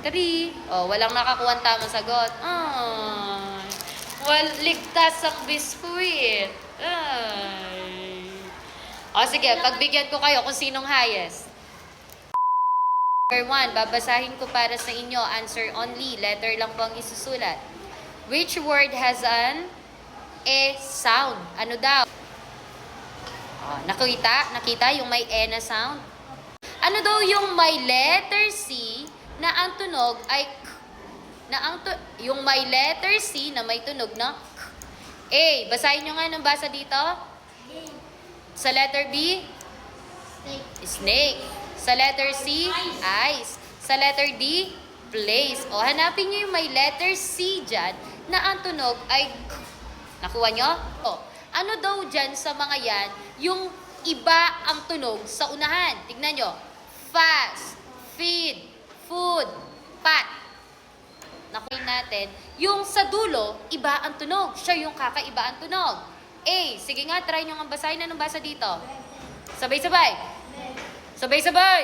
3. Walang nakakuha ng tamang sagot. Ay. Ligtas ang biskuit. Ay. Sige, pagbigyan ko kayo kung sinong highest. Number 1, babasahin ko para sa inyo. Answer only. Letter lang po ang isusulat. Which word has an E sound? Ano daw? Nakita yung may E na sound? Ano daw yung may letter C na ang tunog ay K? Yung may letter C na may tunog na K. A. Basahin nyo nga ng basa dito. Sa letter B? Snake. Sa letter C? Ice. Sa letter D? Place. Hanapin nyo yung may letter C dyan na ang tunog ay K. Nakuha nyo? Ano daw dyan sa mga yan yung iba ang tunog sa unahan? Tignan nyo. Fast, feed, food, pat. Nakuha natin, yung sa dulo, iba ang tunog. Siya yung kakaiba ang tunog. A. Sige nga, try nyo nga basahin. Anong basa dito? Sabay-sabay. Sabay-sabay.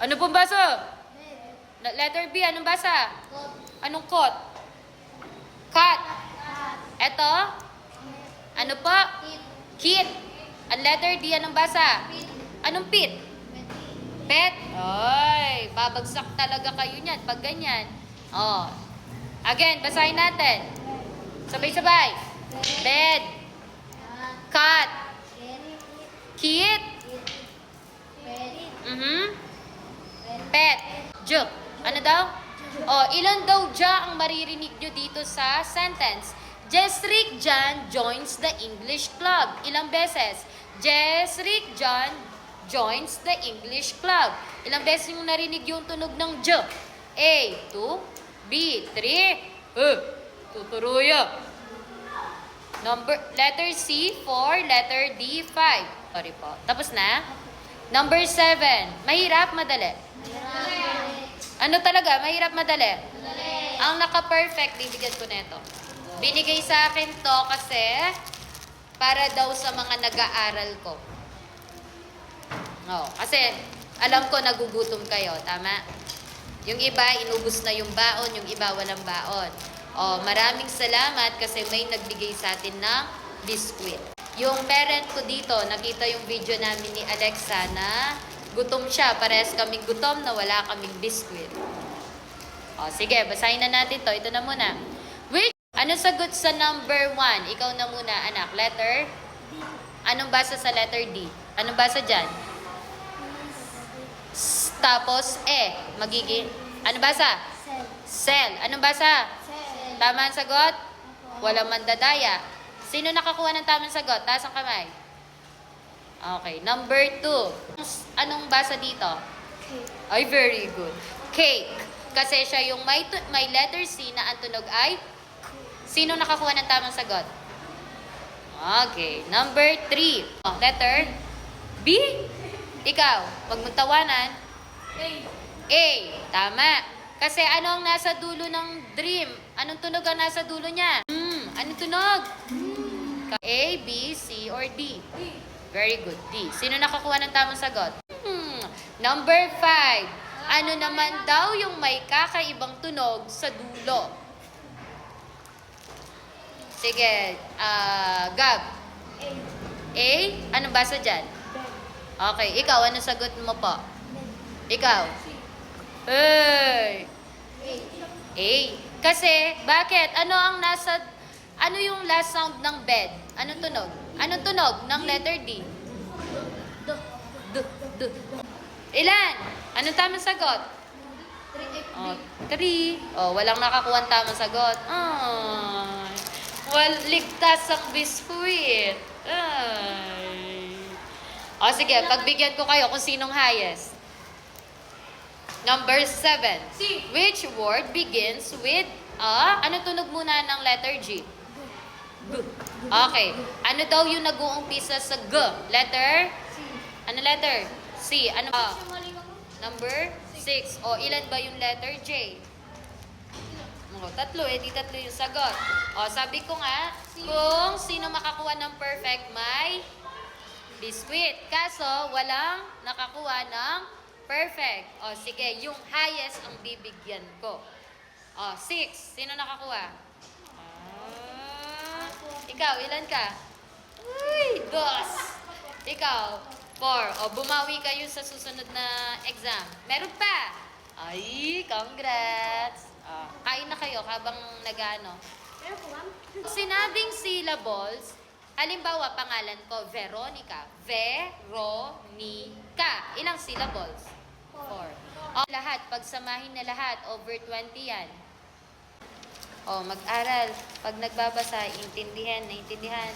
Ano pong basa? Letter B, anong basa? Anong kot? Cut. Eto? Ano po? Kit. Ang letter D, anong basa? Anong pit? Pet? Ay, babagsak talaga kayo niyan pag ganyan. Again, basahin natin. Sabay-sabay. Bed. Cat. Kit. Pet. J. Ano daw? Ilan daw dya ang maririnig nyo dito sa sentence? Jesrick John joins the English club. Ilang beses? Jesrick John joins the English club. Ilang beses yung narinig yung tunog ng J? A. 2. B. 3. Tuturuya. Letter C. 4. Letter D. 5. Sorry po. Tapos na? Number 7. Mahirap, madali? Ano talaga? Mahirap, madali? Ang naka-perfect, bibigyan ko nito. Binigay sa akin to kasi para daw sa mga nag-aaral ko. Kasi alam ko nagugutom kayo, tama? Yung iba, inubos na yung baon, yung iba walang baon. Maraming salamat kasi may nagbigay sa atin ng biskwit. Yung parent ko dito, nakita yung video namin ni Alexa na gutom siya. Parehas kaming gutom na wala kaming biskwit. Sige, basahin na natin to. Ito na muna. Ano sagot sa number 1? Ikaw na muna, anak. Letter? D. Anong basa sa letter D? Anong basa dyan? Tapos magiging, ano basa? Cell. Anong basa? Cell. Tama ang sagot? Walang mandadaya. Sino nakakuha ng tamang sagot? Taas ang kamay. Okay. Number 2. Anong basa dito? Cake. Ay, very good. Cake. Kasi siya yung may letter C na ang tunog ay sino nakakuha ng tamang sagot? Okay. Number 3. Letter B. Ikaw, wag mong tawanan. A. Tama. Kasi ano ang nasa dulo ng dream? Anong tunog ang nasa dulo niya? Anong tunog? A, B, C, or D? Very good. D. Sino nakakuha ng tamang sagot? Number 5. Ano naman daw yung may kakaibang tunog sa dulo? Sige. Gab. A. Anong basa dyan? Okay. Ikaw, anong sagot mo po? Ikaw? Hey! A. Kasi, bakit? Ano yung last sound ng bed? Anong tunog? Anong tunog ng letter D? D. Ilan? Anong tamang sagot? 3. Walang nakakuha ng tamang sagot. Ligtas ang biskuit. Sige, pagbigyan ko kayo kung sinong highest. Number 7. C. Which word begins with ano tunog muna ng letter G? G. Okay. Ano daw yung nag-uumpisa sa G? Letter? C. Ano letter? C. Ano ba? Number 6. Ilan ba yung letter J? 3. Di 3 yung sagot. Sabi ko nga, kung sino makakuha ng perfect, may biskwit. Kaso, walang nakakuha ng Perfect. O, sige. Yung highest ang bibigyan ko. O, 6. Sino nakakuha? Ikaw, ilan ka? Uy, 2. Ikaw, 4. O, bumawi kayo sa susunod na exam. Meron pa. Ay, congrats. O, kain na kayo habang nag-ano. Sinabing syllables, halimbawa, pangalan ko, Veronica. Veronica. Ilang syllables? 4. O, lahat, pagsamahin na lahat, over 20 yan. O, mag-aral. Pag nagbabasa, naintindihan.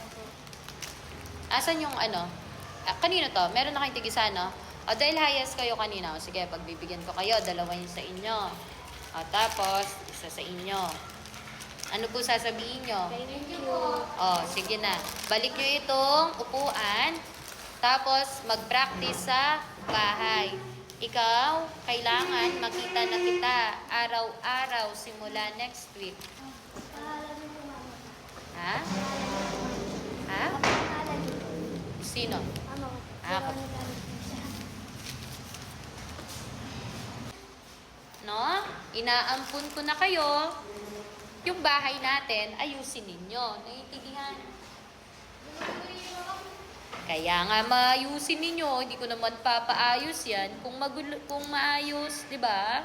Asan yung ano? Kanino to? Meron na kayong tigisa, no? O, dahil highest kayo kanina. O, sige, pagbibigyan ko kayo, 2 yung sa inyo. O, tapos, 1 sa inyo. Ano po sasabihin nyo? Thank you. O, sige na. Balik nyo itong upuan. Tapos, mag-practice sa bahay. Ikaw, kailangan makita na kita araw-araw simula next week. Ha? Ha? Sino? Ako. No? Inaampun ko na kayo. Yung bahay natin, ayusin ninyo. Naiintindihan? Kaya nga maayusin ninyo, hindi ko naman papaayos yan. Kung maayos, di ba?